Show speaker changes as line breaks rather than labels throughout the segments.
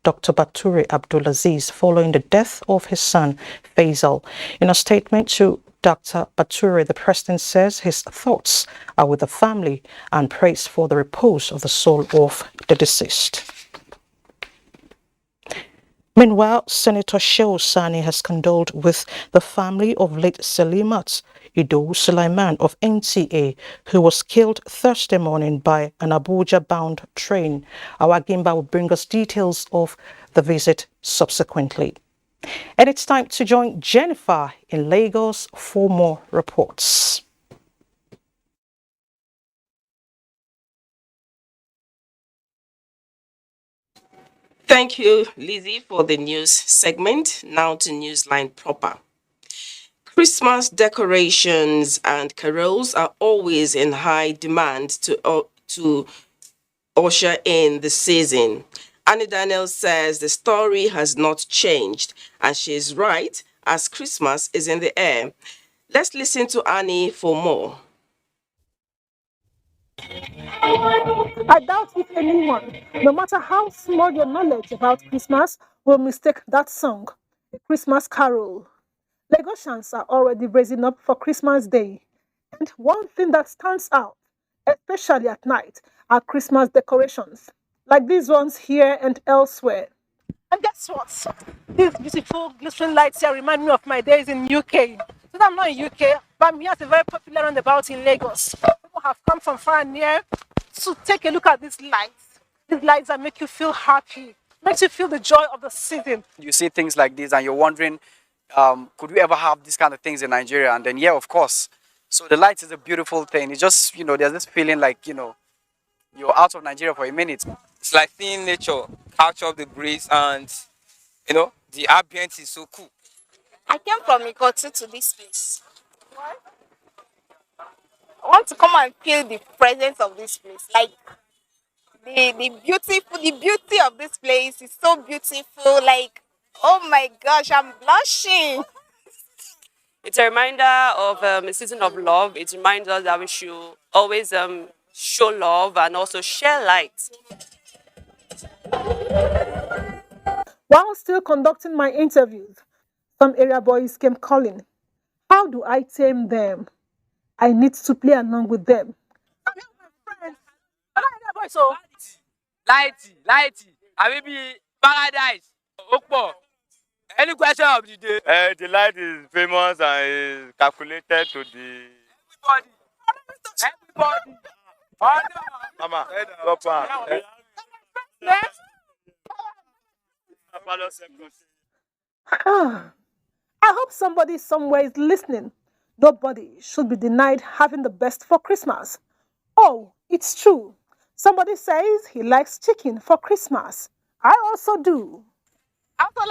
Dr. Bature Abdulaziz following the death of his son, Faisal. In a statement to Dr. Bature, the president says his thoughts are with the family and prays for the repose of the soul of the deceased. Meanwhile, Senator Shehu Sani has condoled with the family of late Selimat Ido Sulaiman of NTA, who was killed Thursday morning by an Abuja-bound train. Our Gimba will bring us details of the visit subsequently. And it's time to join Jennifer in Lagos for more reports.
Thank you, Lizzie, for the news segment. Now to Newsline proper. Christmas decorations and carols are always in high demand to usher in the season. Annie Daniels says the story has not changed, and she is right, as Christmas is in the air. Let's listen to Annie for more.
I doubt if anyone, no matter how small your knowledge about Christmas, will mistake that song, a Christmas carol. Lagosians are already raising up for Christmas Day. And one thing that stands out, especially at night, are Christmas decorations, like these ones here and elsewhere. And guess what? These beautiful glittering lights here remind me of my days in UK. So I'm not in UK, but I'm here at a very popular roundabout in Lagos. People have come from far and near to take a look at these lights. These lights that make you feel happy, makes you feel the joy of the season.
You see things like this and you're wondering, could we ever have these kind of things in Nigeria? And then, yeah, of course. So the lights is a beautiful thing. It's just, there's this feeling like, you're out of Nigeria for a minute.
It's like seeing nature, capture the breeze, and, the ambience is so cool.
I came from Ikotu to this place. Why? I want to come and feel the presence of this place. Like the beauty of this place is so beautiful. Like, oh my gosh, I'm blushing.
It's a reminder of a season of love. It reminds us that we should always show love and also share light.
While still conducting my interviews, some area boys came calling. How do I tame them? I need to play along with them. I'm here with my friends. Boys, so.
Lighty. I will be paradise. Okpo. Any question of the day?
The light is famous and is calculated to the...
Everybody.
Oh, no. Mama,
I hope somebody somewhere is listening. Nobody should be denied having the best for Christmas. Oh, it's true. Somebody says he likes chicken for Christmas. I also do. After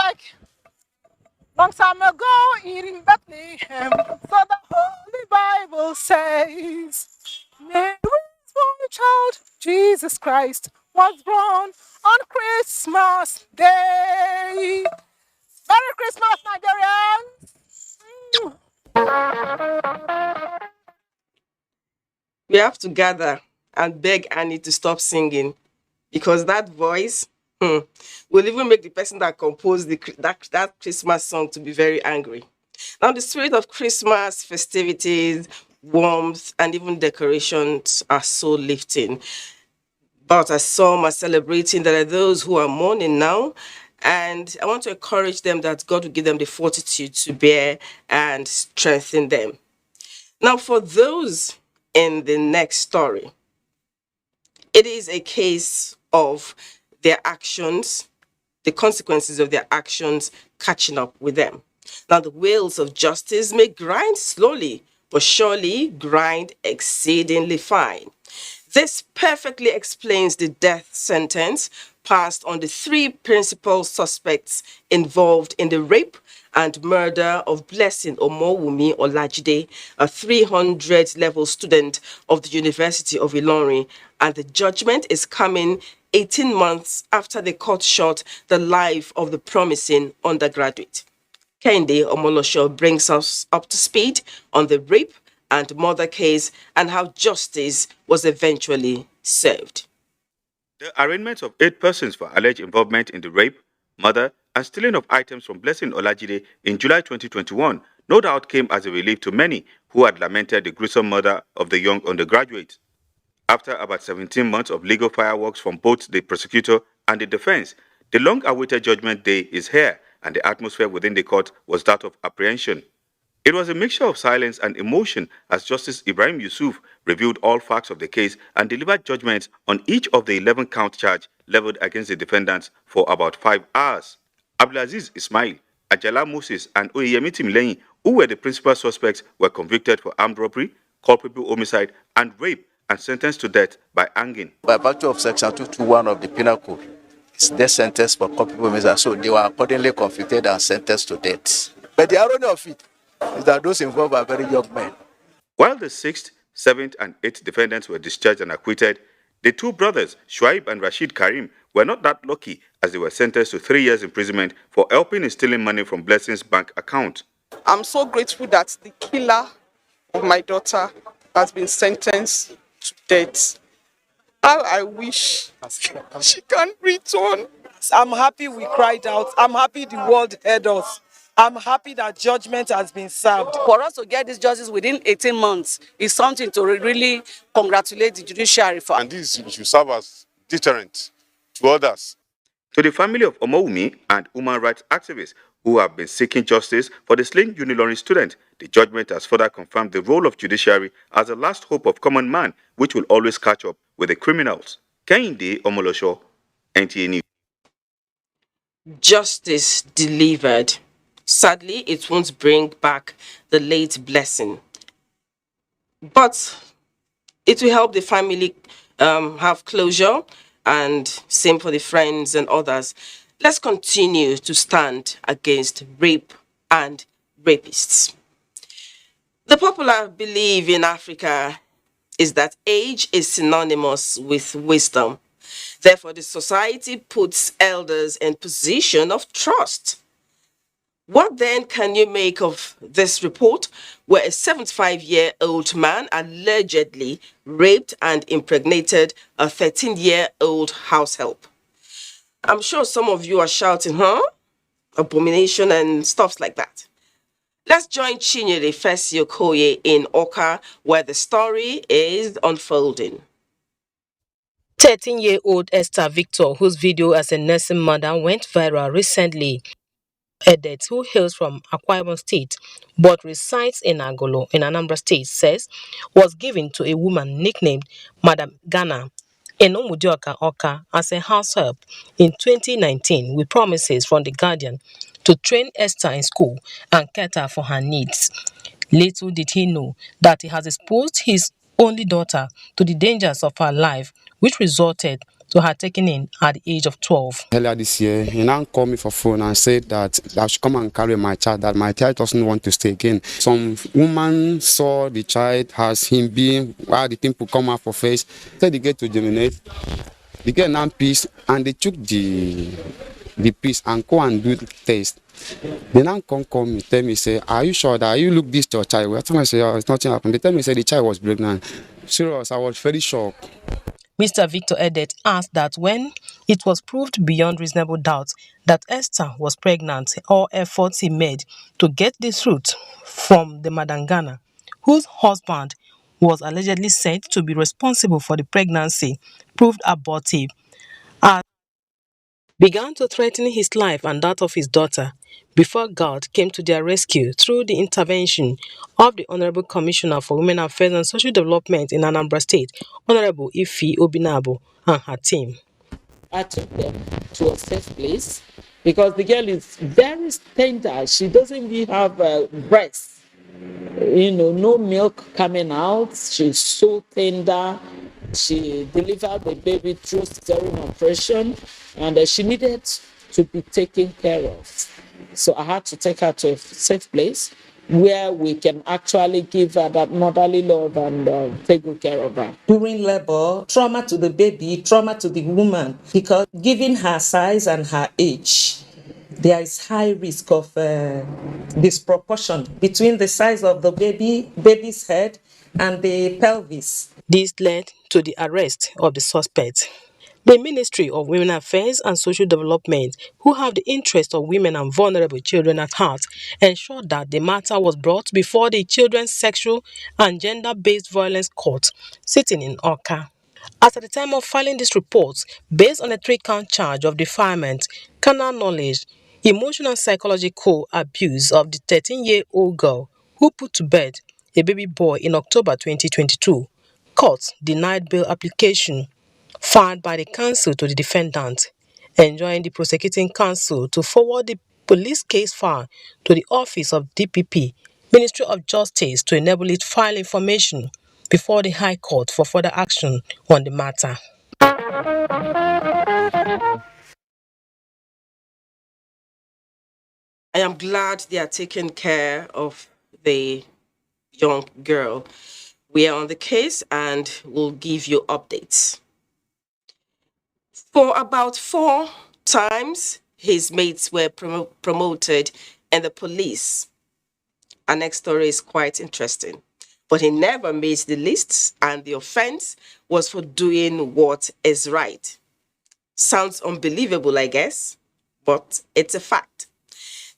long time ago in Bethlehem, so the Holy Bible says, Mary's boy child, Jesus Christ, was born on Christmas Day. Merry Christmas, Nigerians!
We have to gather and beg Annie to stop singing, because that voice will even make the person that composed that Christmas song to be very angry. Now, the spirit of Christmas festivities, warmth, and even decorations are so lifting. But as some are celebrating, there are those who are mourning now. And I want to encourage them that God will give them the fortitude to bear and strengthen them. Now, for those in the next story, it is a case of their actions, the consequences of their actions catching up with them. Now, the wheels of justice may grind slowly, but surely grind exceedingly fine. This perfectly explains the death sentence passed on the three principal suspects involved in the rape and murder of Blessing Omowumi Olajide, a 300-level student of the University of Ilorin, and the judgment is coming 18 months after the court shot the life of the promising undergraduate. Kende Omolosho brings us up to speed on the rape and murder case and how justice was eventually served.
The arraignment of 8 persons for alleged involvement in the rape
murder, and stealing of items from Blessing Olajide in July 2021 no doubt came as a relief to many who had lamented the gruesome murder of the young undergraduate. After about 17 months of legal fireworks from both the prosecutor and the defense, the long-awaited judgment day is here, and the atmosphere within the court was that of apprehension. It was a mixture of silence and emotion as Justice Ibrahim Yusuf reviewed all facts of the case and delivered judgments on each of the 11-count charge leveled against the defendants for about 5 hours. Abdulaziz Ismail, Ajala Moses, and Oyeyemi Timileyin, who were the principal suspects, were convicted for armed robbery, culpable homicide, and rape and sentenced to death by hanging.
By virtue of Section 221 of the Penal Code, it's death sentence for culpable homicide, so they were accordingly convicted and sentenced to death. But the irony of it is that those involved are very young men.
While the 6th, 7th, and 8th defendants were discharged and acquitted, the two brothers, Shuaib and Rashid Karim, were not that lucky as they were sentenced to 3 years imprisonment for helping in stealing money from Blessing's bank account.
I'm so grateful that the killer of my daughter has been sentenced to death. How I wish she can return.
I'm happy we cried out. I'm happy the world heard us. I'm happy that judgment has been served.
For us to get this justice within 18 months is something to really congratulate the judiciary for.
And this should serve as deterrent to others.
To the family of Omoi and human rights activists who have been seeking justice for the slain Unilorin student, the judgment has further confirmed the role of judiciary as the last hope of common man, which will always catch up with the criminals. Kehinde Omolosho, NTA News.
Justice delivered. Sadly, it won't bring back the late Blessing, but it will help the family have closure, and same for the friends and others. Let's continue to stand against rape and rapists. The popular belief in Africa is that age is synonymous with wisdom. Therefore, the society puts elders in position of trust. What then can you make of this report where a 75-year-old man allegedly raped and impregnated a 13-year-old house help? I'm sure some of you are shouting, huh? Abomination and stuff like that. Let's join Chinyere Fesio in Oka, where the story is unfolding.
13-year-old Esther Victor, whose video as a nursing mother went viral recently, Edet, who hails from Akwa Ibom State but resides in Agolo in Anambra State, says was given to a woman nicknamed Madam Ghana in Omudioka Oka as a house help in 2019 with promises from the Guardian to train Esther in school and cater for her needs. Little did he know that he has exposed his only daughter to the dangers of her life, which resulted to her taken in at the age of 12.
Earlier this year, he now called me for phone and said that I should come and carry my child, that my child doesn't want to stay again. Some woman saw the child as him being, while the people come out for face, said they get to germinate. They get now piece and they took the piece and go and do the test. They now call me, tell me, say, are you sure that you look this to your child? Well, I say, oh, it's nothing happened. They tell me, say, the child was pregnant. Serious, I was very shocked.
Mr. Victor Edet asked that when it was proved beyond reasonable doubt that Esther was pregnant, all efforts he made to get the truth from the Madangana, whose husband was allegedly said to be responsible for the pregnancy, proved abortive, and began to threaten his life and that of his daughter before God came to their rescue through the intervention of the Honorable Commissioner for Women Affairs and Social Development in Anambra State, Honorable Ifi Obinabo, and her team.
I took them to a safe place because the girl is very tender. She doesn't even have breasts. No milk coming out. She's so tender. She delivered the baby through cesarean operation, and she needed to be taken care of. So I had to take her to a safe place where we can actually give her that motherly love and take good care of her.
During labor, trauma to the baby, trauma to the woman, because given her size and her age, there is high risk of disproportion between the size of the baby's head and the pelvis.
This led to the arrest of the suspect. The Ministry of Women Affairs and Social Development, who have the interest of women and vulnerable children at heart, ensured that the matter was brought before the Children's Sexual and Gender-Based Violence Court, sitting in Awka. As at the time of filing this report, based on a 3-count charge of defilement, carnal knowledge, emotional and psychological abuse of the 13-year-old girl who put to bed a baby boy in October 2022, court denied bail application filed by the counsel to the defendant, enjoining the prosecuting counsel to forward the police case file to the Office of DPP, Ministry of Justice, to enable it file information before the High Court for further action on the matter.
I am glad they are taking care of the young girl. We are on the case and we'll give you updates. For about 4 times, his mates were promoted in the police. Our next story is quite interesting. But he never made the lists, and the offense was for doing what is right. Sounds unbelievable, I guess, but it's a fact.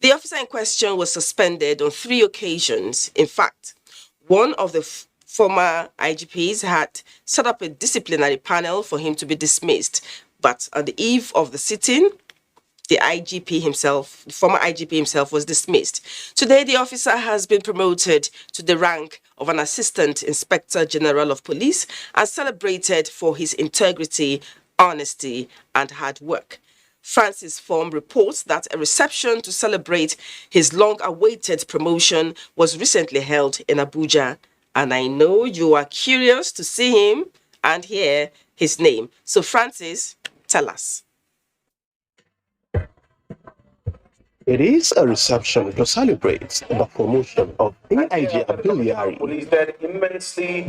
The officer in question was suspended on 3 occasions. In fact, one of the former IGPs had set up a disciplinary panel for him to be dismissed. But on the eve of the sitting, the former IGP himself, was dismissed. Today, the officer has been promoted to the rank of an Assistant Inspector General of Police and celebrated for his integrity, honesty, and hard work. Francis Form reports that a reception to celebrate his long-awaited promotion was recently held in Abuja, and I know you are curious to see him and hear his name. So, Francis, tell us.
It is a reception to celebrate the promotion of AIG Abduliari.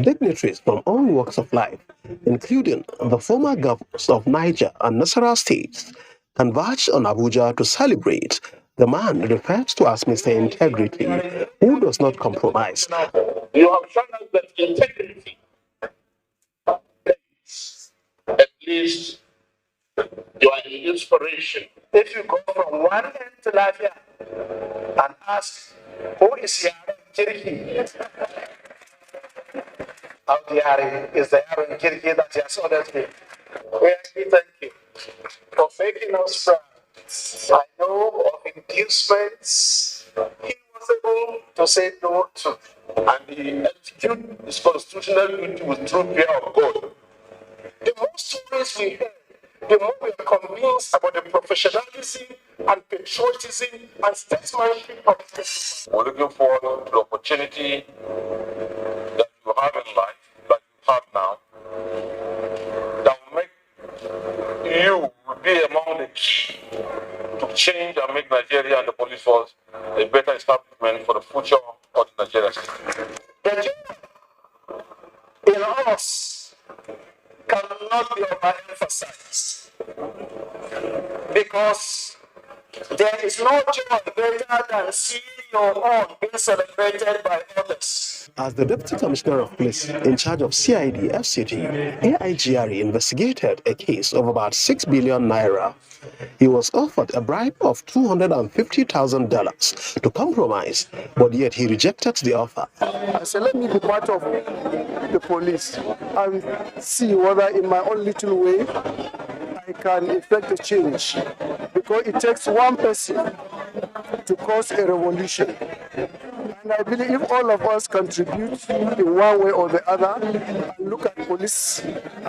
Dignitaries from all walks of life, including the former governors of Niger and Nasarawa states, converged on Abuja to celebrate the man referred to as Mr. Integrity, who does not compromise.
You have shown us that integrity, at least you are an inspiration. If you go from one end to the other and ask, who is Yaran Kirki? Out there is the Yaran Kirki that you saw that way. We actually thank you for making us proud. I know of inducements he was able to say no to, and he executed his constitutional duty with true fear of God. The more stories we hear, the more we are convinced about the professionalism and patriotism and statesmanship of this. We're looking forward to the opportunity that you have in life, that you have now, that will make you be among the key to change and make Nigeria and the police force a better establishment for the future of the Nigerian state. The in us cannot be overemphasized, because there is no joy greater than seeing your own being celebrated by others.
As the Deputy Commissioner of Police in charge of CID FCT, AIGRE investigated a case of about 6 billion naira. He was offered a bribe of $250,000 to compromise, but yet he rejected the offer.
I said, let me be part of the police and see whether in my own little way I can effect a change, because it takes one person to cause a revolution. And I believe if all of us contribute in one way or the other and look at police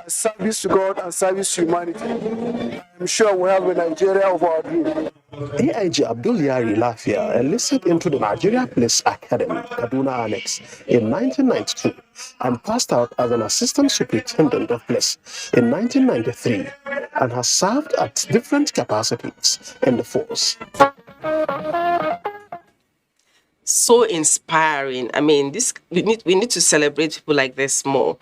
as service to God and service to humanity, I'm sure we have a Nigeria of our dream.
AIG Abduliari Lafia enlisted into the Nigeria Police Academy, Kaduna Annex, in 1992 and passed out as an Assistant Superintendent of Police in 1993 and has served at different capacities in the force.
So inspiring. I mean, we need to celebrate people like this more.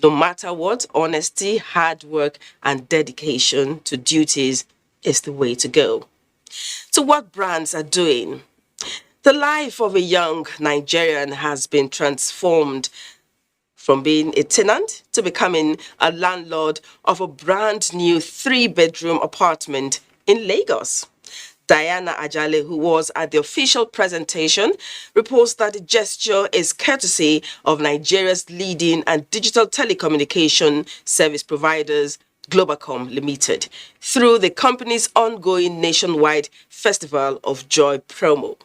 No matter what, honesty, hard work, and dedication to duties is the way to go. So what brands are doing? The life of a young Nigerian has been transformed from being a tenant to becoming a landlord of a brand new 3-bedroom apartment in Lagos. Diana Ajale, who was at the official presentation, reports that the gesture is courtesy of Nigeria's leading and digital telecommunication service providers, Globacom Limited, through the company's ongoing nationwide Festival of Joy promo.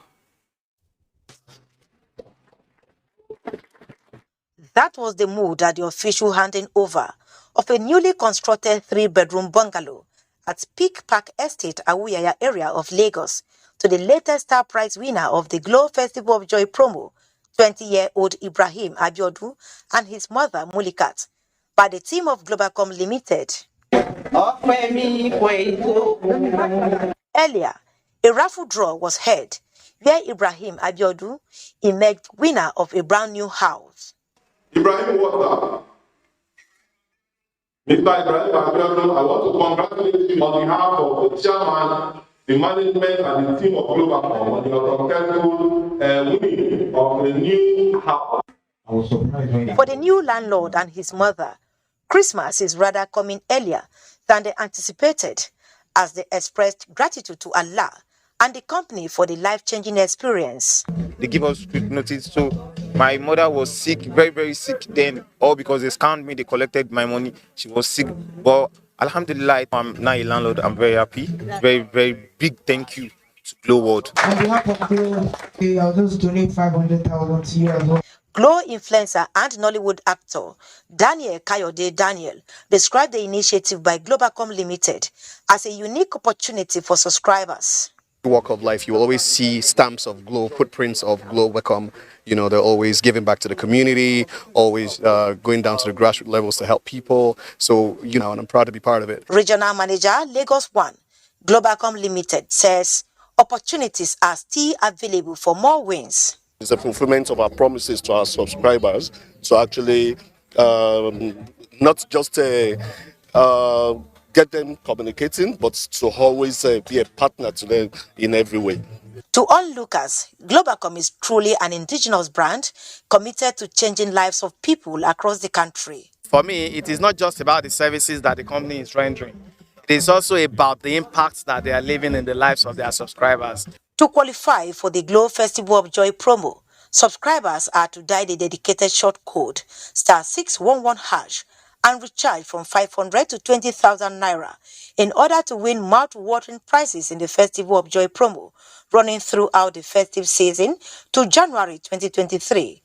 That was the mood at the official handing over of a newly constructed 3-bedroom bungalow at Peak Park Estate, Awuyaya area of Lagos, to the latest star prize winner of the Glow Festival of Joy promo, 20-year-old Ibrahim Abiodun and his mother Mulikat, by the team of Globacom Limited. Earlier, a raffle draw was held where Ibrahim Abiodun emerged winner of a brand new house.
Ibrahim, what's Mr. Ibrahim Abiodun, I want to congratulate you on behalf of the chairman, the management, and the team of Globacom on your successful winning of a new house.
For the new landlord and his mother, Christmas is rather coming earlier than they anticipated, as they expressed gratitude to Allah and the company for the life-changing experience.
They give us quick notice. So my mother was sick, very, very sick then, all because they scammed me, they collected my money. She was sick. But alhamdulillah, I'm now a landlord. I'm very happy. Very, very big thank you to Glow World.
On behalf of Glow, I'll just donate 500,000 to you as well.
Glow influencer and Nollywood actor Daniel Kayode Daniel described the initiative by Globacom Limited as a unique opportunity for subscribers.
Walk of life, you will always see stamps of Glow, footprints of Globacom. You know, they're always giving back to the community, always going down to the grassroots levels to help people. So, you know, and I'm proud to be part of it.
Regional Manager, Lagos 1, Globacom Limited, says opportunities are still available for more wins.
It's a fulfillment of our promises to our subscribers to actually not just get them communicating, but to always be a partner to them in every way.
To onlookers, Globacom is truly an indigenous brand committed to changing lives of people across the country.
For me, it is not just about the services that the company is rendering. It is also about the impact that they are leaving in the lives of their subscribers.
To qualify for the Glow Festival of Joy promo, subscribers are to dial the dedicated short code *611# and recharge from 500 to 20,000 naira in order to win mouth-watering prizes in the Festival of Joy promo running throughout the festive season to January 2023.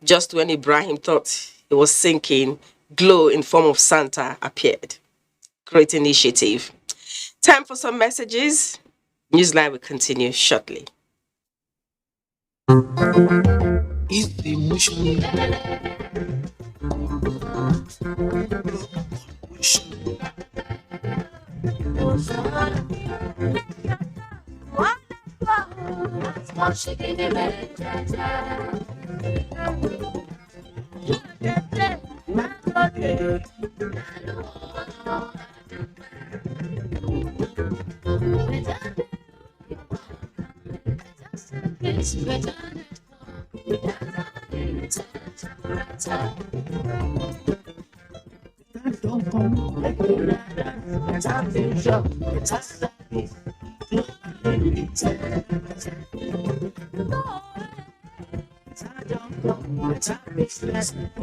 Just when Ibrahim thought he was sinking, Glow in form of Santa appeared. Great initiative. Time for some messages. Newsline will continue shortly.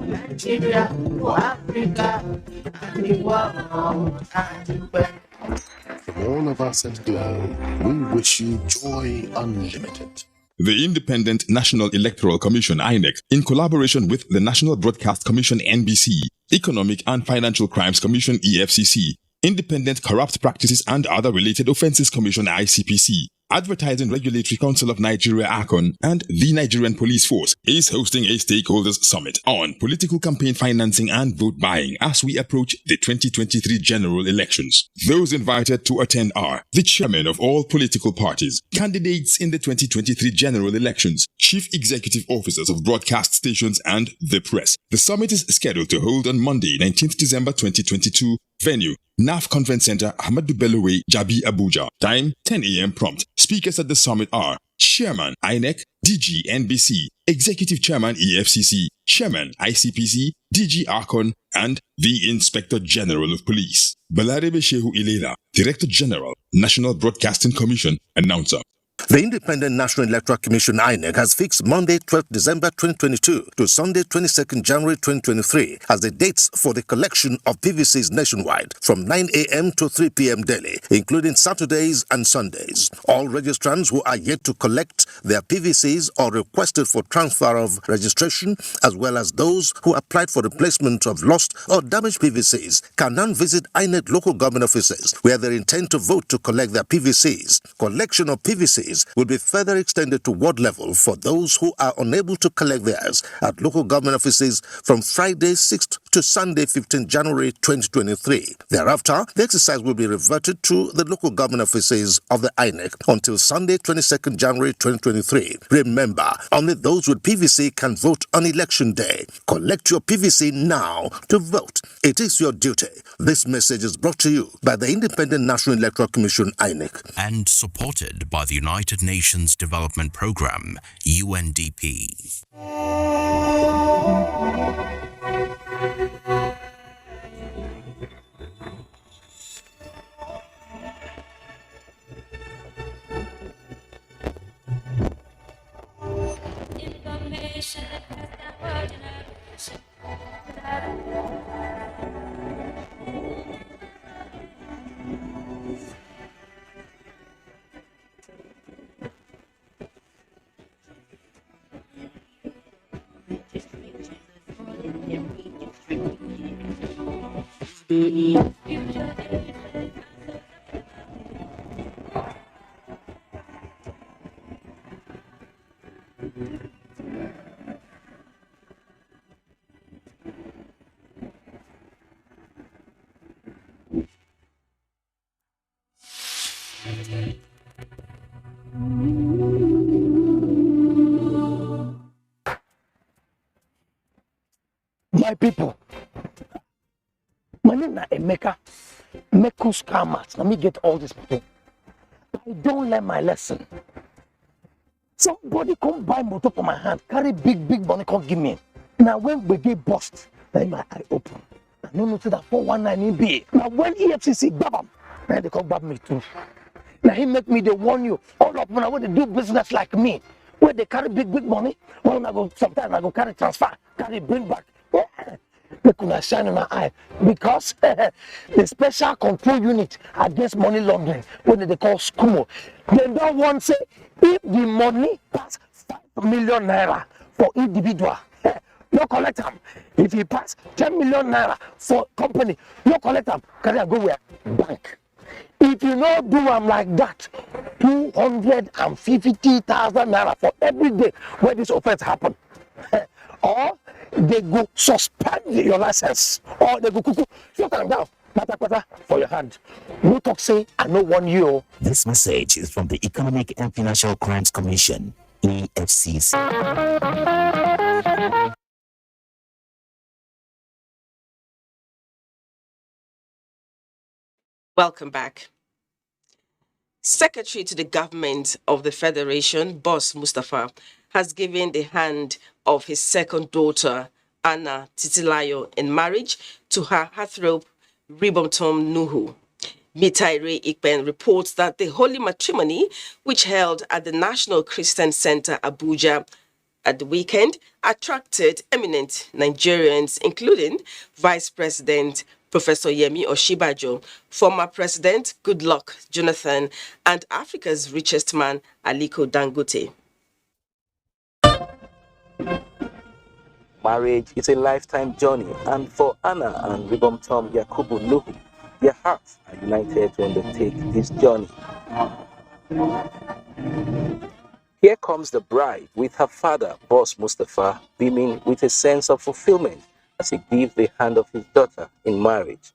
Nigeria, for Africa, and the world,
From all of us at Glow, we wish you joy unlimited.
The Independent National Electoral Commission (INEC), in collaboration with the National Broadcast Commission (NBC), Economic and Financial Crimes Commission (EFCC), Independent Corrupt Practices and Other Related Offences Commission (ICPC), Advertising Regulatory Council of Nigeria (ACON), and the Nigerian Police Force is hosting a stakeholders summit on political campaign financing and vote buying as we approach the 2023 general elections. Those invited to attend are the chairman of all political parties, candidates in the 2023 general elections, chief executive officers of broadcast stations, and the press. The summit is scheduled to hold on Monday, 19th December 2022. Venue: NAF Conference Center, Ahmadu Bello Way, Jabi, Abuja. Time: 10 a.m. prompt. Speakers at the summit are Chairman, INEC, DG NBC, Executive Chairman EFCC, Chairman ICPC, DG Archon, and the Inspector General of Police. Balarebe Shehu Ilela, Director General, National Broadcasting Commission, Announcer.
The Independent National Electoral Commission (INEC) has fixed Monday, 12th December 2022 to Sunday, 22nd January 2023 as the dates for the collection of PVCs nationwide from 9 a.m. to 3 p.m. daily, including Saturdays and Sundays. All registrants who are yet to collect their PVCs or requested for transfer of registration, as well as those who applied for replacement of lost or damaged PVCs, can now visit INEC local government offices where they intend to vote to collect their PVCs. Collection of PVCs will be further extended to ward level for those who are unable to collect theirs at local government offices from Friday 6th to Sunday 15th January 2023. Thereafter, the exercise will be reverted to the local government offices of the INEC until Sunday 22nd January 2023. Remember, only those with PVC can vote on election day. Collect your PVC now to vote. It is your duty. This message is brought to you by the Independent National Electoral Commission (INEC)
and supported by the United Nations Development Programme, UNDP.
My people, my name is Emeka. Mekus Kamat. Let me get all this people. I don't learn my lesson. Somebody come buy motor for my hand, carry big money, come give me. Now when we get bust, then my eye open. I don't know that 419 be. Now when EFCC grab them, then they come grab me too. Now he make me they warn you. All of them I want to do business like me. Where they carry big money, well I go sometimes I go carry transfer, carry bring back. They could shine in my eye because the special control unit against money laundering, what they call SCUMO, they don't want to say if the money pass 5 million naira for individual, no collect them. If he pass 10 million naira for company, no collect them. Can I go where? Bank. If you not do them like that, 250,000 naira for every day where this offense happen. Or they go suspend your license, or they go cuckoo, shut them down, pata for your hand. No talk say, I know one you.
This message is from the Economic and Financial Crimes Commission, EFCC.
Welcome back. Secretary to the Government of the Federation, Boss Mustafa, has given the hand of his second daughter, Anna Titilayo, in marriage to her heartthrob, Ribomtom Nuhu. Mitaire Ikpen reports that the holy matrimony, which held at the National Christian Center, Abuja, at the weekend, attracted eminent Nigerians, including Vice President Professor Yemi Oshibajo, former President Goodluck Jonathan, and Africa's richest man, Aliko Dangote.
Marriage is a lifetime journey, and for Anna and Ribomtom Yakubu Nuhu, their hearts are united to undertake this journey. Here comes the bride with her father, Boss Mustafa, beaming with a sense of fulfillment as he gives the hand of his daughter in marriage.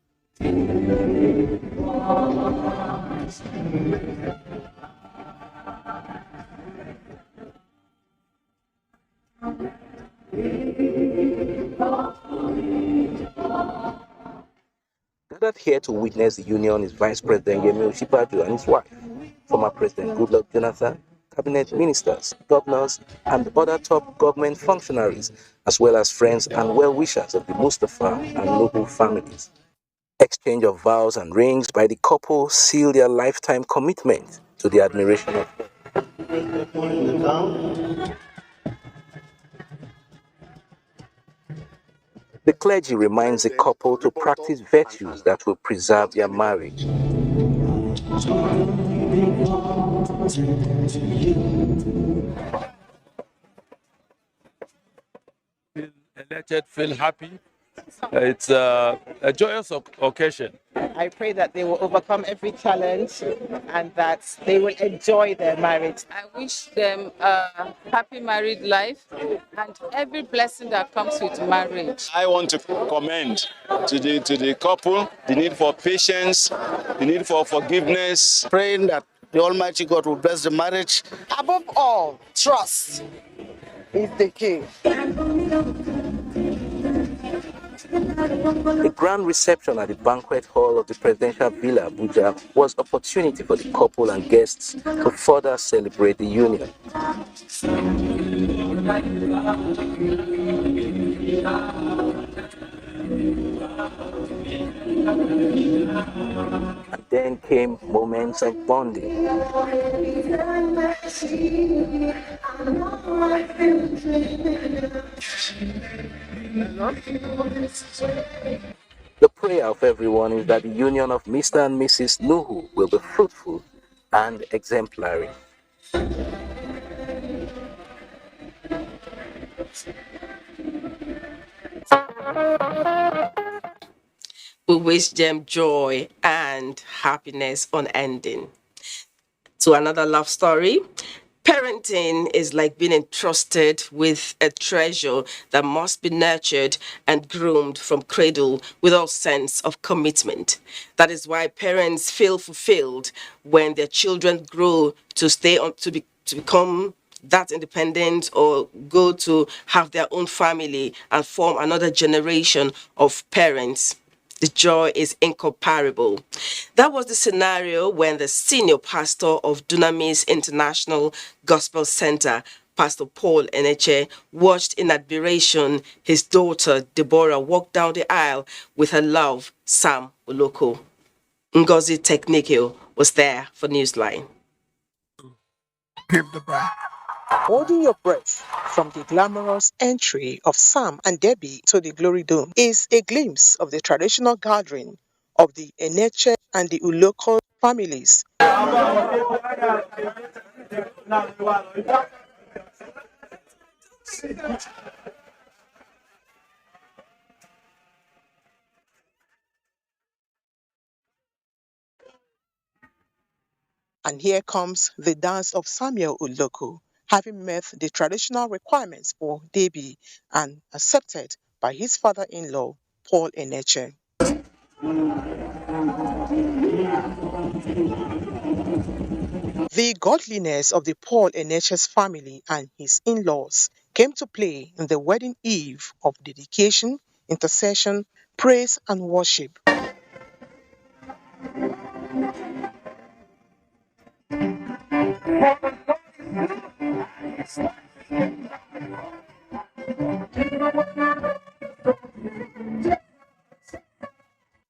Gathered here to witness the union is Vice President Yemi Oshibajo and his wife, former President Goodluck Jonathan, cabinet ministers, governors, and other top government functionaries, as well as friends and well-wishers of the Mustafa and Nuhu families. Exchange of vows and rings by the couple seal their lifetime commitment to the admiration of God. The clergy reminds the couple to practice virtues that will preserve their marriage.
Feel elated, feel happy. It's a joyous occasion.
I pray that they will overcome every challenge and that they will enjoy their marriage.
I wish them a happy married life and every blessing that comes with marriage.
I want to commend to the couple the need for patience, the need for forgiveness.
Praying that the Almighty God will bless the marriage.
Above all, trust is the key.
A grand reception at the banquet hall of the presidential villa Abuja was opportunity for the couple and guests to further celebrate the union. And then came moments of bonding. The prayer of everyone is that the union of Mr. and Mrs. Nuhu will be fruitful and exemplary.
We wish them joy and happiness unending. To another love story. Parenting is like being entrusted with a treasure that must be nurtured and groomed from cradle with all sense of commitment. That is why parents feel fulfilled when their children grow to to become that independent or go to have their own family and form another generation of parents. The joy is incomparable. That was the scenario when the senior pastor of Dunamis International Gospel Center, Pastor Paul Enenche, watched in admiration his daughter Deborah walk down the aisle with her love, Sam Oloko. Ngozi Teknikio was there for Newsline.
Give the bride.
Holding your breath from the glamorous entry of Sam and Debbie to the Glory Dome is a glimpse of the traditional gathering of the Enenche and the Uloko families. And here comes the dance of Samuel Uloko, having met the traditional requirements for Debbie and accepted by his father-in-law, Paul Enenche. The godliness of the Paul Enenche's family and his in-laws came to play in the wedding eve of dedication, intercession, praise, and worship.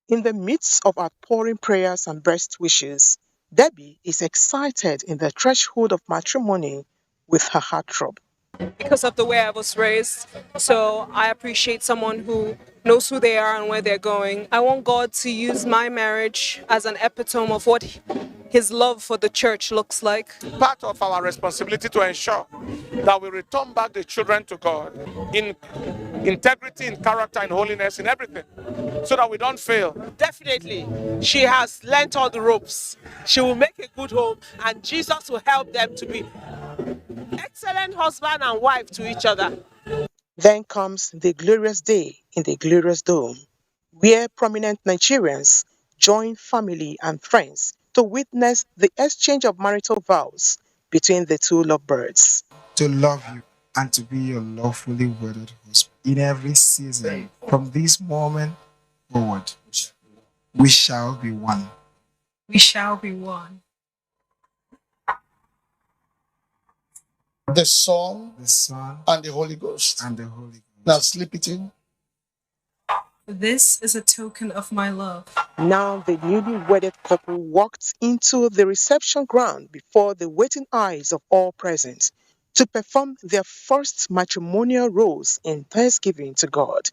In the midst of outpouring prayers and best wishes, Debbie is excited in the threshold of matrimony with her heartthrob.
Because of the way I was raised, so I appreciate someone who knows who they are and where they're going. I want God to use my marriage as an epitome of what His love for the church looks like.
Part of our responsibility to ensure that we return back the children to God in integrity, in character, in holiness, in everything, so that we don't fail.
Definitely, she has learnt all the ropes. She will make a good home, and Jesus will help them to be excellent husband and wife to each other. Then comes the glorious day in the glorious dome, where prominent Nigerians join family and friends to witness the exchange of marital vows between the two lovebirds.
To love you and to be your lawfully wedded husband in every season. From this moment forward, we shall be one.
We shall be one.
the Son,
the Son,
and the Holy Ghost.
and the Holy Ghost.
Now slip it in.
This is a token of my love.
Now the newly wedded couple walked into the reception ground before the waiting eyes of all present to perform their first matrimonial roles in thanksgiving to God.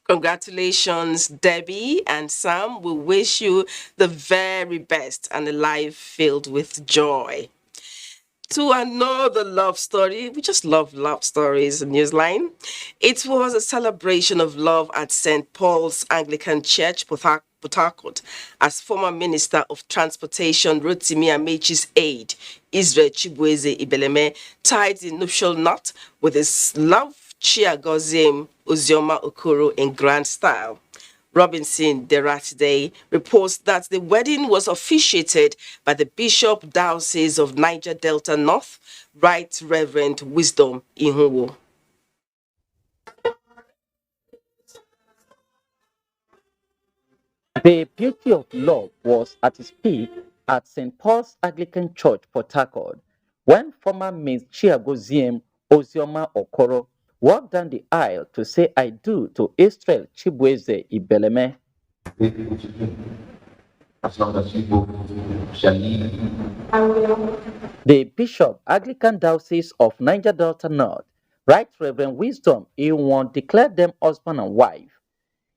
Congratulations, Debbie and Sam. We wish you the very best and a life filled with joy. To another love story, we just love love stories, Newsline. It was a celebration of love at St. Paul's Anglican Church, Port Harcourt, as former Minister of Transportation Rotimi Amechi's aide, Israel Chibueze Ibeleme, tied the nuptial knot with his love Chiagozim Uzioma Okoro in grand style. Robinson Deratiday reports that the wedding was officiated by the Bishop Diocese of Niger Delta North, Right Reverend Wisdom Ihunwo.
The beauty of love was at its peak at St. Paul's Anglican Church, Port Harcourt, when former Miss Chiagoziem Ozioma Okoro walked down the aisle to say I do to Israel Chibueze Ibeleme. The Bishop, Anglican Diocese of Niger Delta North, Right Reverend Wisdom Ihunwo, declared them husband and wife.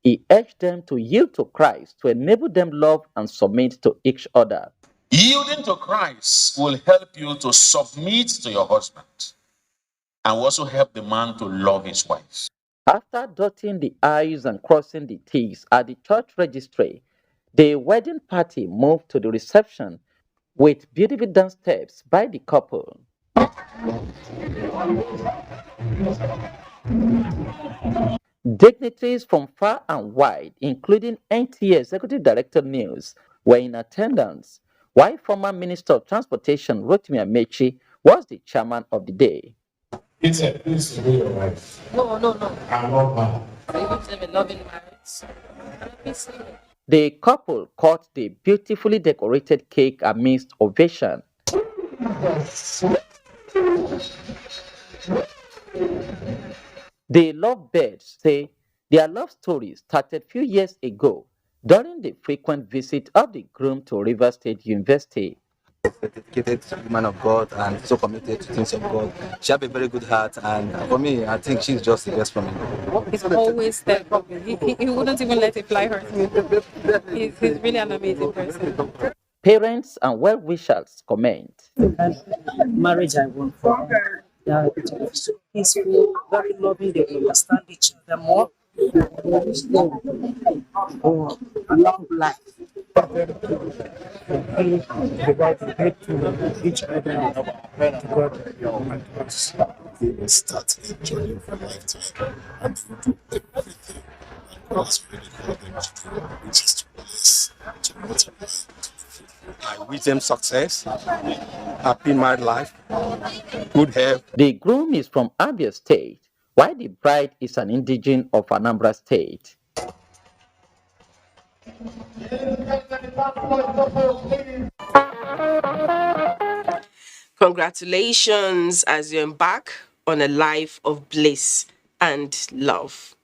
He urged them to yield to Christ to enable them love and submit to each other.
Yielding to Christ will help you to submit to your husband and will also help the man to love his wife.
After dotting the I's and crossing the T's at the church registry, the wedding party moved to the reception with beautiful dance steps by the couple. Dignitaries from far and wide, including NTA Executive Director News, were in attendance, while former Minister of Transportation Rotimi Amechi was the chairman of the day.
It's a piece to be your wife.
No.
I'm not mad.
The couple cut the beautifully decorated cake amidst ovation. The lovebirds say their love story started few years ago during the frequent visit of the groom to Rivers State University.
Dedicated woman of God and so committed to things of God. She has a very good heart, and for me, I think she's just the best for me.
He's always there for me. He wouldn't even let it fly hurt me. He's really an amazing person.
Parents and well-wishers comment.
Marriage I want for them. They are so peaceful, very loving, they understand each other more. I wish them a long life.
Provide to each other to God and us. They will start a journey of a lifetime and they will do everything that God has really called them to do, which is to bless, to multiply, to
I wish them success, happy married life, good health.
The groom is from Abia State, while the bride is an indigene of Anambra State.
Congratulations as you embark on a life of bliss and love.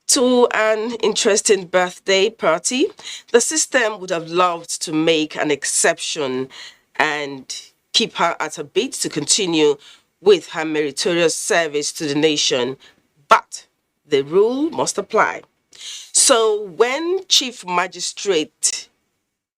To an interesting birthday party, the system would have loved to make an exception and keep her at her beat to continue with her meritorious service to the nation, but the rule must apply. So when Chief Magistrate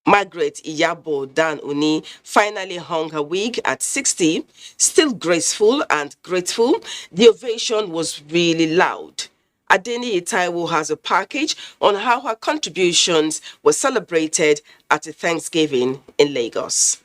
Margaret Iyabo Dan Uni finally hung her wig at 60, still graceful and grateful, the ovation was really loud. Adeni Itaiwo has a package on how her contributions were celebrated at a Thanksgiving in Lagos.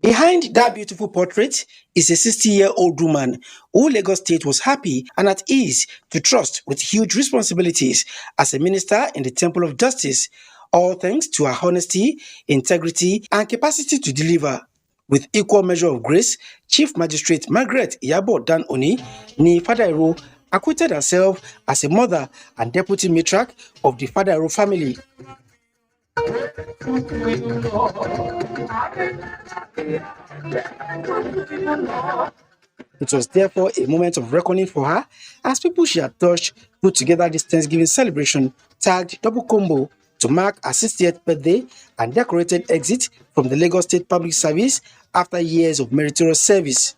Behind that beautiful portrait is a 60-year-old woman who Lagos State was happy and at ease to trust with huge responsibilities as a minister in the Temple of Justice, all thanks to her honesty, integrity, and capacity to deliver. With equal measure of grace, Chief Magistrate Margaret Iyabo Dan Oni ni Fadairo acquitted herself as a mother and deputy matriarch of the Fadairo family. It was therefore a moment of reckoning for her as people she had touched put together this Thanksgiving celebration tagged Double Combo to mark her 60th birthday and decorated exit from the Lagos State Public Service after years of meritorious service.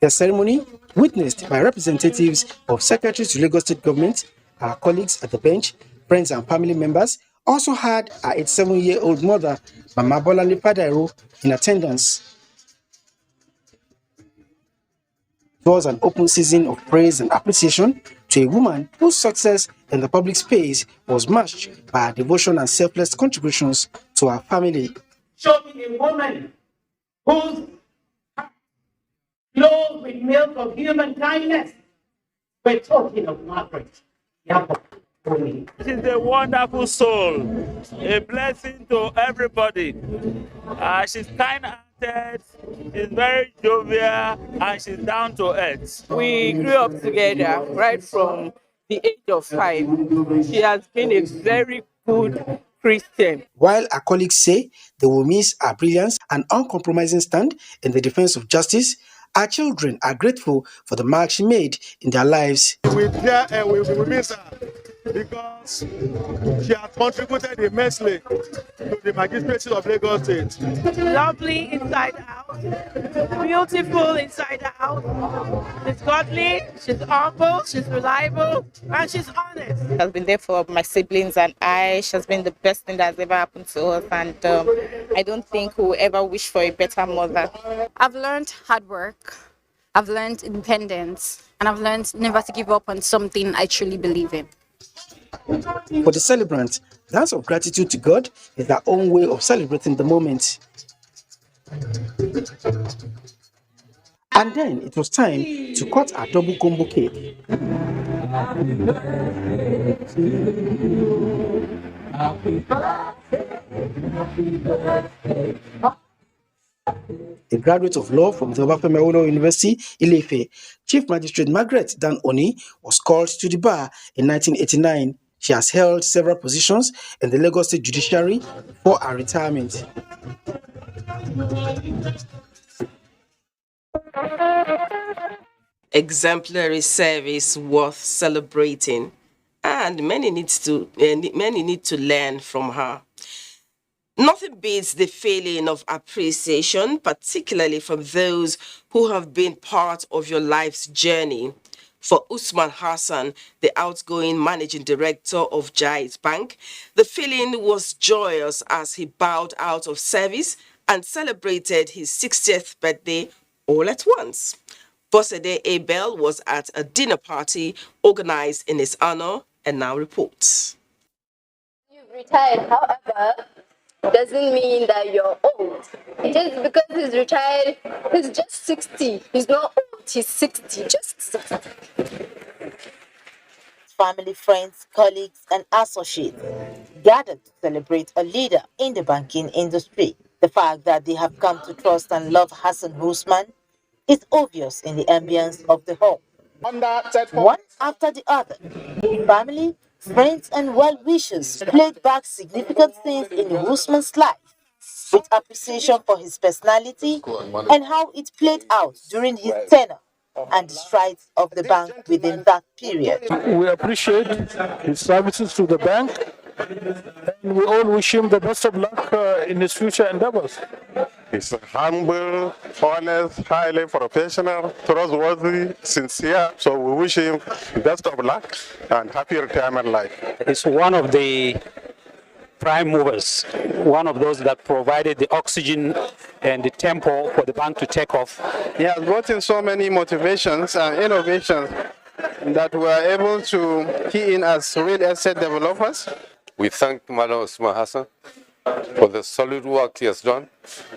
The ceremony, witnessed by representatives of secretaries to Lagos State government, her colleagues at the bench, friends and family members, also had her 87-year-old mother, Mama Bolanle Fadairo, in attendance. It was an open season of praise and appreciation to a woman whose success in the public space was matched by her devotion and selfless contributions to her family.
Show me a woman whose heart flows with milk of human kindness. We're talking of Margaret.
She's a wonderful soul, a blessing to everybody. She's kind-hearted, she's very jovial, and she's down to earth.
We grew up together right from the age of 5. She has been a very good Christian.
While her colleagues say they will miss her brilliance and uncompromising stand in the defense of justice, our children are grateful for the mark she made in their lives.
We care and we miss her because she has contributed immensely to the magistracy of Lagos State.
Lovely inside out, beautiful inside out. She's godly, she's humble, she's reliable, and she's honest.
She has been there for my siblings and I. She has been the best thing that's ever happened to us, and I don't think we'll ever wish for a better mother.
I've learned hard work, I've learned independence, and I've learned never to give up on something I truly believe in.
For the celebrants, dance of gratitude to God is their own way of celebrating the moment. And then it was time to cut our double combo cake. A graduate of law from the Obafemi Awolowo University, Ile-Ife, Chief Magistrate Margaret Dan Oni was called to the bar in 1989. She has held several positions in the Lagos State Judiciary before her retirement.
Exemplary service worth celebrating, and many need to learn from her. Nothing beats the feeling of appreciation, particularly from those who have been part of your life's journey. For Usman Hassan, the outgoing managing director of Jaiz Bank, the feeling was joyous as he bowed out of service and celebrated his 60th birthday all at once. Bosede Abel was at a dinner party organized in his honor and now reports.
You've retired, however, doesn't mean that you're old. Just because he's retired, he's just 60. He's not old, he's 60, just 60.
Family, friends, colleagues, and associates gathered to celebrate a leader in the banking industry. The fact that they have come to trust and love Hassan Usman is obvious in the ambience of the hall. One after the other, family, friends, and well-wishers played back significant scenes in Usman's life with appreciation for his personality and how it played out during his tenure and the strides of the bank within that period.
We appreciate his services to the bank, and we all wish him the best of luck in his future endeavors.
He's humble, honest, highly professional, trustworthy, sincere. So we wish him the best of luck and happy retirement life.
He's one of the prime movers, one of those that provided the oxygen and the tempo for the bank to take off.
He has brought in so many motivations and innovations that we are able to key in as real estate developers.
We thank Madam Usman Hassan for the solid work he has done,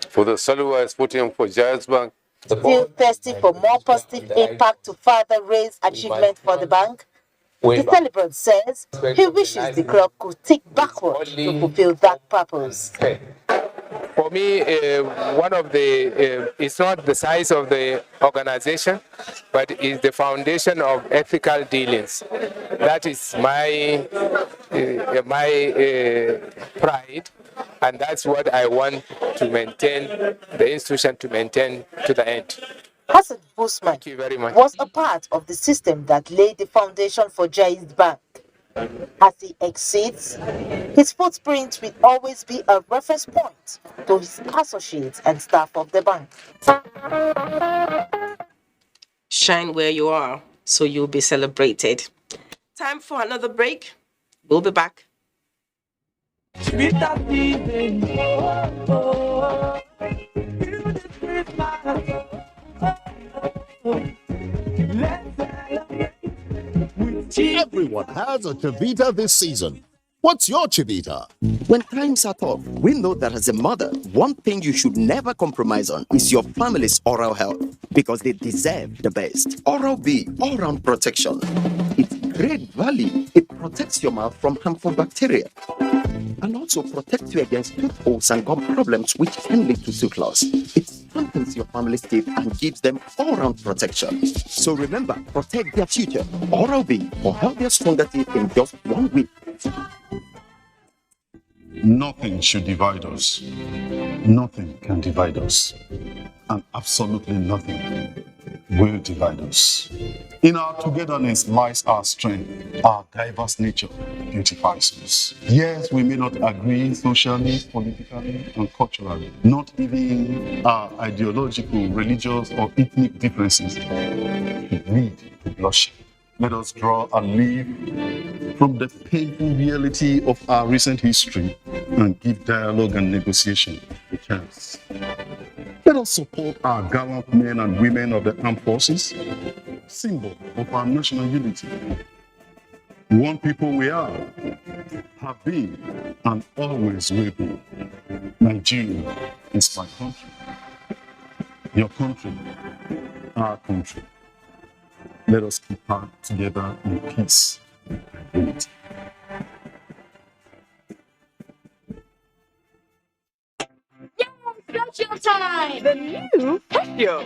for the solid work he has put in for Jaiz Bank.
Still thirsty for more positive impact to further raise achievement for the bank, the celebrant says he wishes the club could tick backward to fulfill that purpose.
For me, one of the, it's not the size of the organization,
but it's the foundation of ethical dealings. That is my pride, and that's what I want to maintain, the institution to maintain to the end.
Hassan Usman
Thank you very much.
was a part of the system that laid the foundation for Jai's Bank. As he exceeds, his footprint will always be a reference point to his associates and staff of the bank.
Shine where you are, so you'll be celebrated. Time for another break. We'll be back.
Everyone has a Chivita this season. What's your Chivita? When times are tough, we know that as a mother, one thing you should never compromise on is your family's oral health, because they deserve the best. Oral-B, all-round protection. It's great value. It protects your mouth from harmful bacteria and also protects you against tooth holes and gum problems, which can lead to tooth loss. It strengthens your family's teeth and gives them all-round protection. So remember, protect their future. Oral-B for healthier, stronger teeth in just 1 week.
Nothing should divide us. Nothing can divide us. And absolutely nothing will divide us. In our togetherness lies our strength. Our diverse nature beautifies us. Yes, we may not agree socially, politically, and culturally. Not even our ideological, religious, or ethnic differences lead to bloodshed. Let us draw a leaf from the painful reality of our recent history and give dialogue and negotiation a chance. Let us support our gallant men and women of the armed forces, symbol of our national unity. One people we are, have been, and always will be. Nigeria is my country. Your country, our country. Let us keep her together in peace and unity.
Special time! The new special.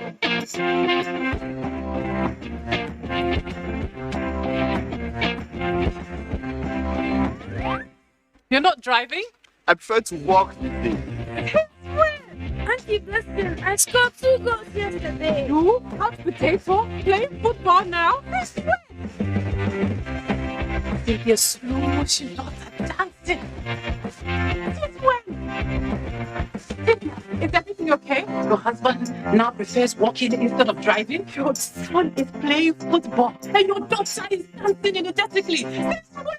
You're not driving?
I prefer to walk today.
Auntie, listen, I scored 2 goals yesterday.
You? Hot potato? Playing football now? I swear. I think your slow motion daughter dancing. Since when? Is everything okay? Your husband now prefers walking instead of driving? Your son is playing football and your daughter is dancing energetically. Since when?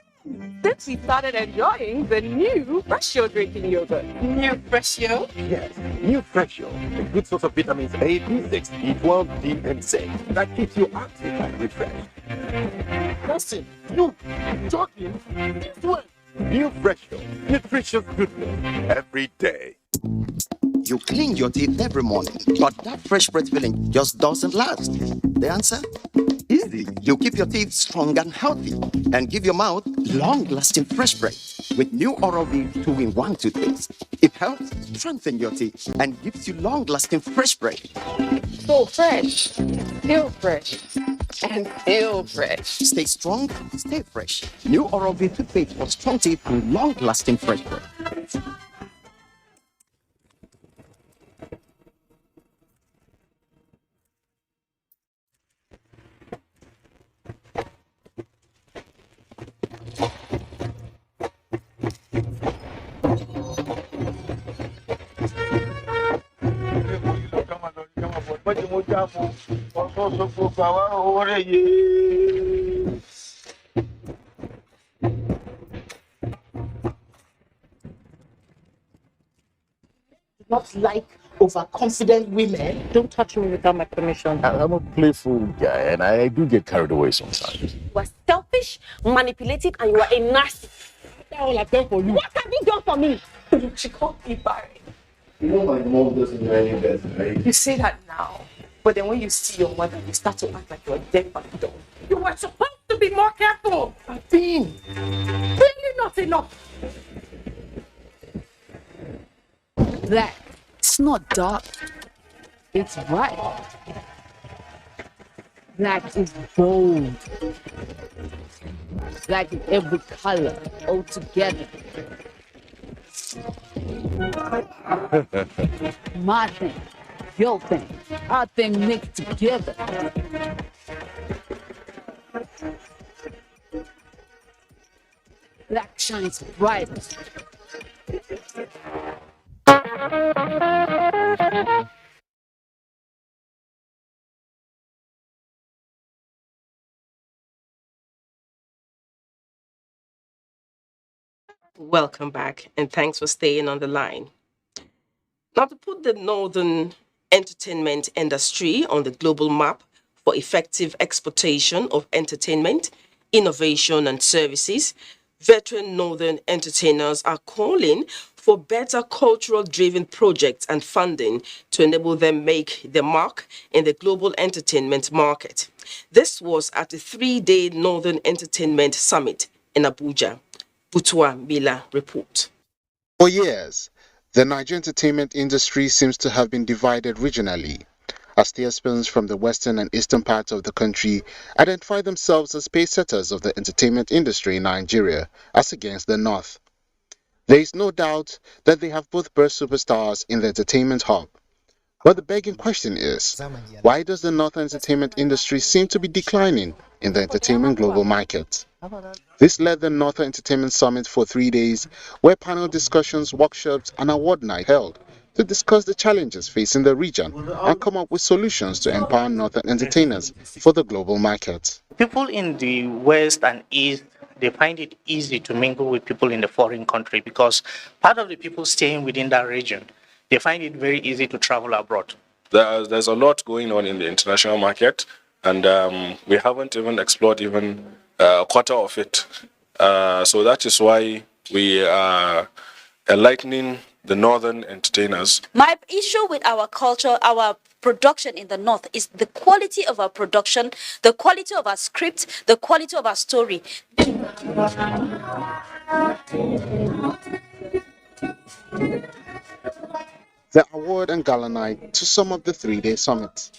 Since we started enjoying the new Freshio drinking yogurt. New Freshio?
Yes, new Freshio, a good source of vitamins A, B6, B12, D, and Z that keeps you active and refreshed. Listen, you talking? This one. New Freshio, nutritious goodness every day. You clean your teeth every morning, but that fresh breath feeling just doesn't last. The answer? Easy. You keep your teeth strong and healthy and give your mouth long-lasting fresh breath with new Oral-B 2-in-1 toothpaste. It helps strengthen your teeth and gives you long-lasting fresh breath.
So fresh, feel fresh, and feel fresh.
Stay strong, stay fresh. New Oral-B toothpaste for strong teeth and long-lasting fresh breath.
Not like overconfident women.
Don't touch me without my permission.
I'm a playful guy and I do get carried away sometimes.
You are selfish, manipulative, and you are a narcissist.
That's all I've done for you.
What have you done for me? She called me Barry.
You know my mom doesn't know any better, right?
You say that now, but then when you see your mother, you start to act like you're a dead by dog. You were supposed to be more careful.
I've been.
Clearly not enough.
Black. It's not dark. It's bright. Black is bold. Black is every color all together. My thing, your thing, our thing mixed together. Black shines brightest.
Welcome back, and thanks for staying on the line. Now, to put the northern entertainment industry on the global map for effective exportation of entertainment, innovation, and services, veteran northern entertainers are calling for better cultural driven projects and funding to enable them make their mark in the global entertainment market. This was at the 3-day Northern Entertainment Summit in Abuja. Butua Mila report.
For years, the Nigerian entertainment industry seems to have been divided regionally, as thespians from the western and eastern parts of the country identify themselves as pacesetters of the entertainment industry in Nigeria as against the north. There is no doubt that they have both burst superstars in the entertainment hub. But the begging question is, why does the northern entertainment industry seem to be declining in the entertainment global market? This led the Northern Entertainment Summit for 3 days, where panel discussions, workshops, and award night held to discuss the challenges facing the region and come up with solutions to empower Northern entertainers for the global market.
People in the West and East, they find it easy to mingle with people in the foreign country because part of the people staying within that region, they find it very easy to travel abroad.
There's a lot going on in the international market, and we haven't even explored even a quarter of it. So that is why we are enlightening the northern entertainers.
My issue with our culture, our production in the north is the quality of our production, the quality of our script, the quality of our story.
The award and gala night to sum up the 3-day summit.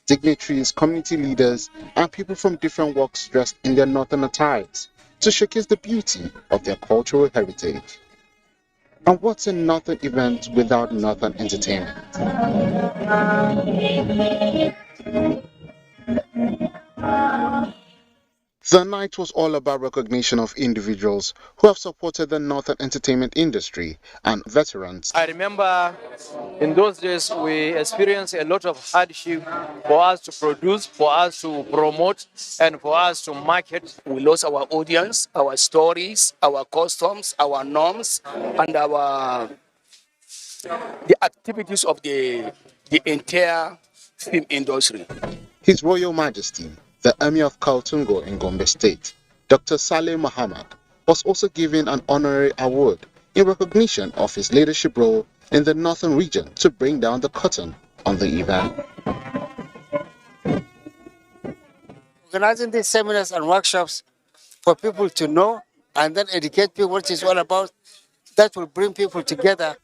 Dignitaries, community leaders, and people from different walks dressed in their northern attires to showcase the beauty of their cultural heritage. And what's a northern event without northern entertainment? The night was all about recognition of individuals who have supported the northern entertainment industry and veterans.
I remember in those days we experienced a lot of hardship for us to produce, for us to promote, and for us to market.
We lost our audience, our stories, our customs, our norms, and the activities of the entire film industry.
His Royal Majesty, the Emir of Kaltungo in Gombe State, Dr. Saleh Muhammad, was also given an honorary award in recognition of his leadership role in the northern region to bring down the curtain on the event.
Organizing these seminars and workshops for people to know and then educate people what it's all about, that will bring people together.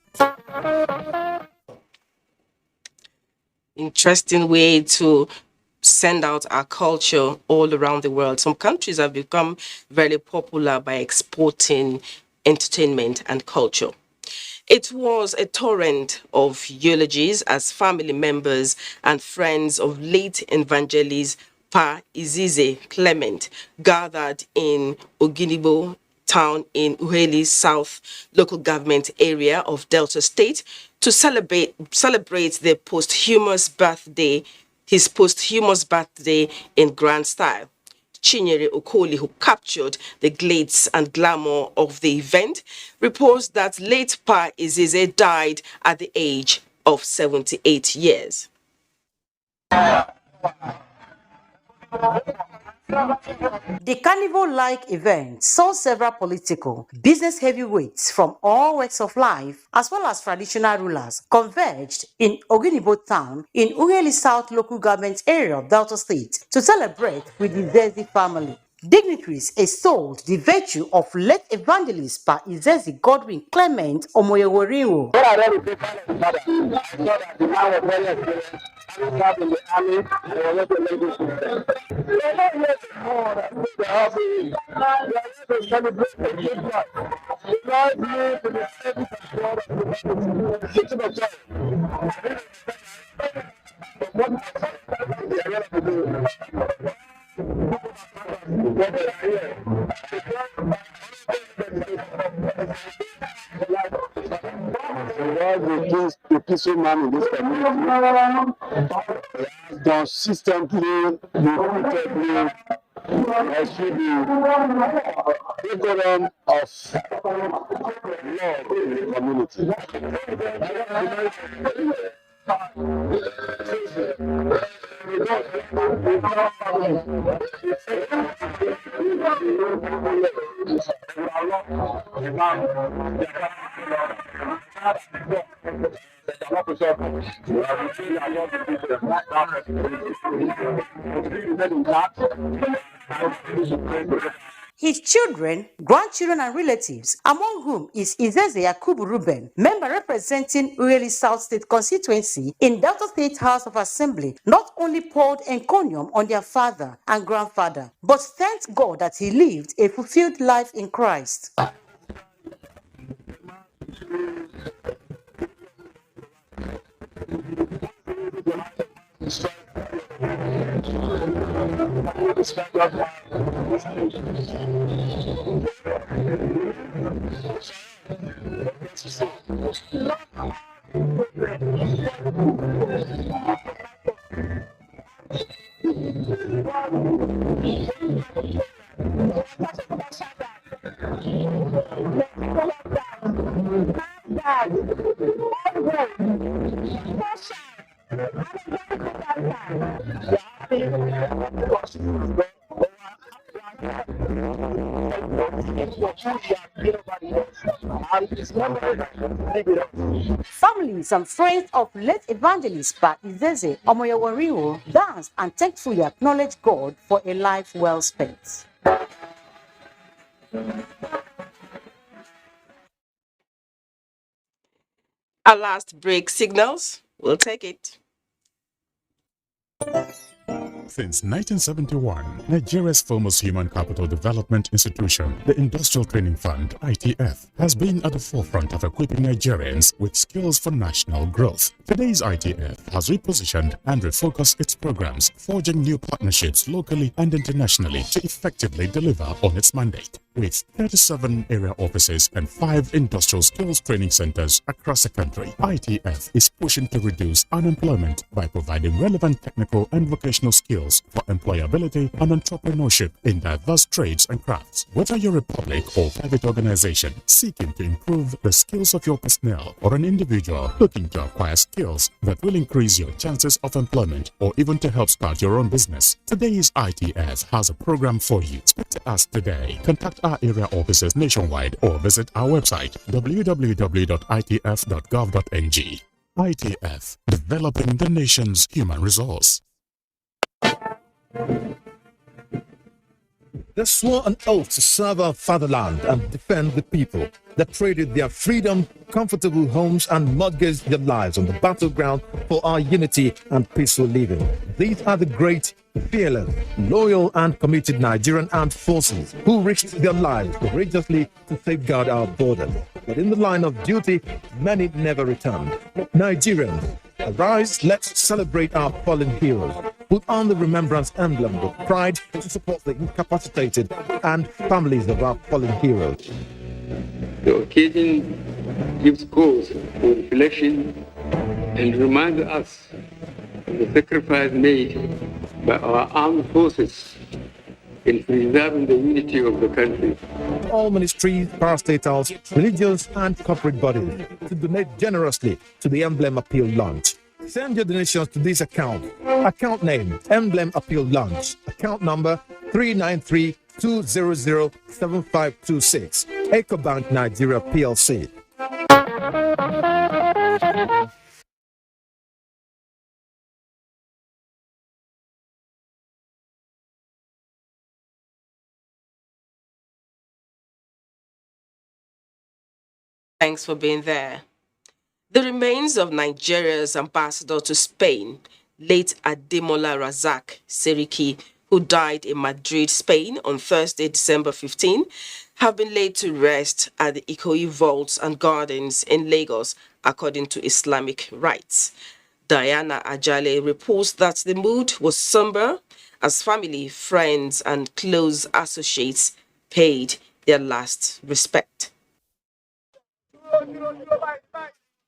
Interesting way to send out our culture all around the world. Some countries have become very popular by exporting entertainment and culture. It was a torrent of eulogies as family members and friends of late evangelist Pa Izize Clement gathered in Oginibo town in Uheli South local government area of Delta State to celebrate his posthumous birthday in grand style. Chinyere Okoli, who captured the glitz and glamour of the event, reports that late Pa Izize died at the age of 78 years.
The carnival-like event saw several political, business heavyweights from all walks of life, as well as traditional rulers, converged in Oginibo town in Uheli South local government area of Delta State to celebrate with the Zezi family. Dignitaries extolled the virtue of late evangelist Pa Izezi Godwin Clement Omoyeworiwo.
When I read the paper of father, I saw that the man was very experienced, having served in the army, and he was also a very good student. We are not here to mourn and say the happy. We are here to celebrate the good life. Because you to the service of God and the teaching of God. What we are here to do. The peaceful man in this community consistently, repeatedly, achieve the program of love in the community.
His children, grandchildren, and relatives, among whom is Izeze Yakubu Ruben, member representing Ueli South State constituency in Delta State House of Assembly, not only poured encomium on their father and grandfather, but thanked God that he lived a fulfilled life in Christ. Families and friends of late evangelist Pa Izeze Omoyeworiwo danced and thankfully acknowledged God for a life well spent.
Our last break signals. We'll take it.
Since 1971, Nigeria's foremost human capital development institution, the Industrial Training Fund, ITF, has been at the forefront of equipping Nigerians with skills for national growth. Today's ITF has repositioned and refocused its programs, forging new partnerships locally and internationally to effectively deliver on its mandate. With 37 area offices and 5 industrial skills training centers across the country, ITF is pushing to reduce unemployment by providing relevant technical and vocational skills for employability and entrepreneurship in diverse trades and crafts. Whether you're a public or private organization seeking to improve the skills of your personnel or an individual looking to acquire skills that will increase your chances of employment or even to help start your own business, today's ITF has a program for you. Speak to us today. Contact our area offices nationwide or visit our website www.itf.gov.ng. ITF, developing the nation's human resource.
They swore an oath to serve our fatherland and defend the people. They traded their freedom, comfortable homes, and mortgaged their lives on the battleground for our unity and peaceful living. These are the great, fearless, loyal, and committed Nigerian armed forces who risked their lives courageously to safeguard our borders. But in the line of duty, many never returned. Nigerians, arise, let's celebrate our fallen heroes. Put on the remembrance emblem with pride to support the incapacitated and families of our fallen heroes.
The occasion gives cause for reflection and reminds us of the sacrifice made by our armed forces in preserving the unity of the country.
All ministries, parastatals, religious and corporate bodies to donate generously to the Emblem Appeal launch. Send your donations to this account. Account name, Emblem Appeal Launch. Account number 393-200-7526. EcoBank Nigeria PLC.
Thanks for being there. The remains of Nigeria's ambassador to Spain, late Ademola Razak Seriki, who died in Madrid, Spain on Thursday, December 15, have been laid to rest at the Ikoyi Vaults and Gardens in Lagos, according to Islamic rites. Diana Ajale reports that the mood was somber as family, friends, and close associates paid their last respect.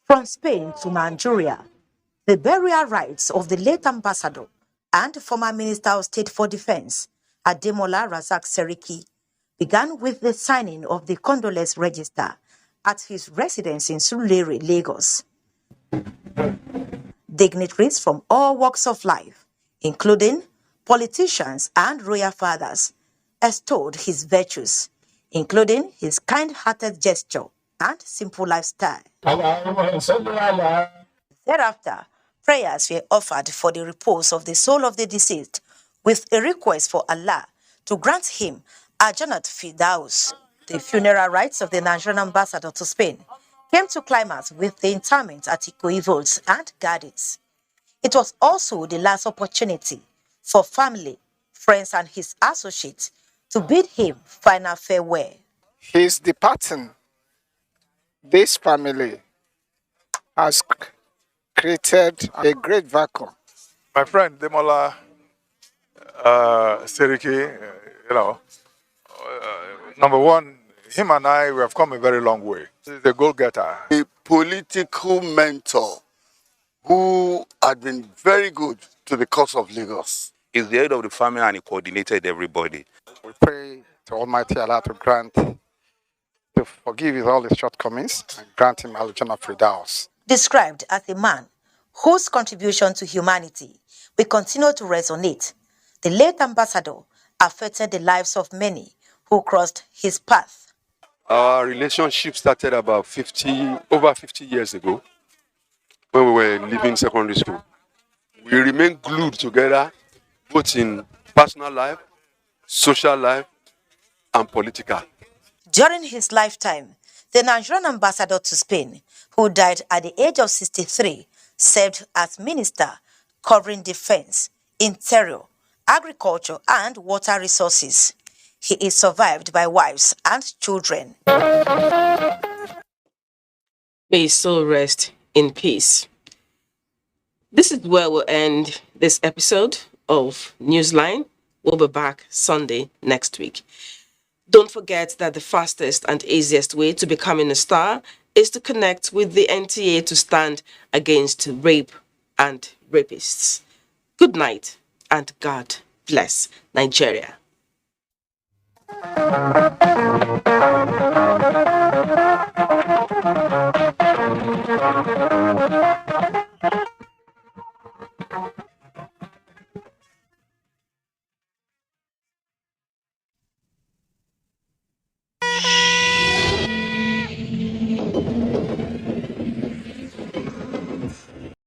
From Spain to Nigeria, the burial rites of the late ambassador and former Minister of State for Defense, Ademola Razak Seriki, began with the signing of the condolence register at his residence in Surulere, Lagos. Dignitaries from all walks of life, including politicians and royal fathers, extolled his virtues, including his kind-hearted gesture and simple lifestyle. Thereafter, prayers were offered for the repose of the soul of the deceased, with a request for Allah to grant him Ajanat Firdaus. The funeral rites of the Nigerian ambassador to Spain came to climax with the interment at Ikoyi Vaults and Gardens. It was also the last opportunity for family, friends, and his associates to bid him final farewell.
His departing, this family has created a great vacuum.
My friend Demola Seriki, number one, him and I, we have come a very long way. He's a goal-getter.
A political mentor who had been very good to the cause of Lagos.
He's the head of the family and he coordinated everybody.
We pray to Almighty Allah to forgive all his shortcomings and grant him Aljana Firdaus.
Described as a man whose contribution to humanity will continue to resonate, the late ambassador affected the lives of many who crossed his path.
Our relationship started about over 50 years ago when we were leaving secondary school. We remained glued together both in personal life, social life, and political.
During his lifetime, the Nigerian ambassador to Spain, who died at the age of 63, served as minister covering defense, interior, agriculture, and water resources. He is survived by wives and children.
May his soul rest in peace. This is where we'll end this episode of Newsline. We'll be back Sunday next week. Don't forget that the fastest and easiest way to becoming a star is to connect with the NTA to stand against rape and rapists. Good night and God bless Nigeria.
Thank you.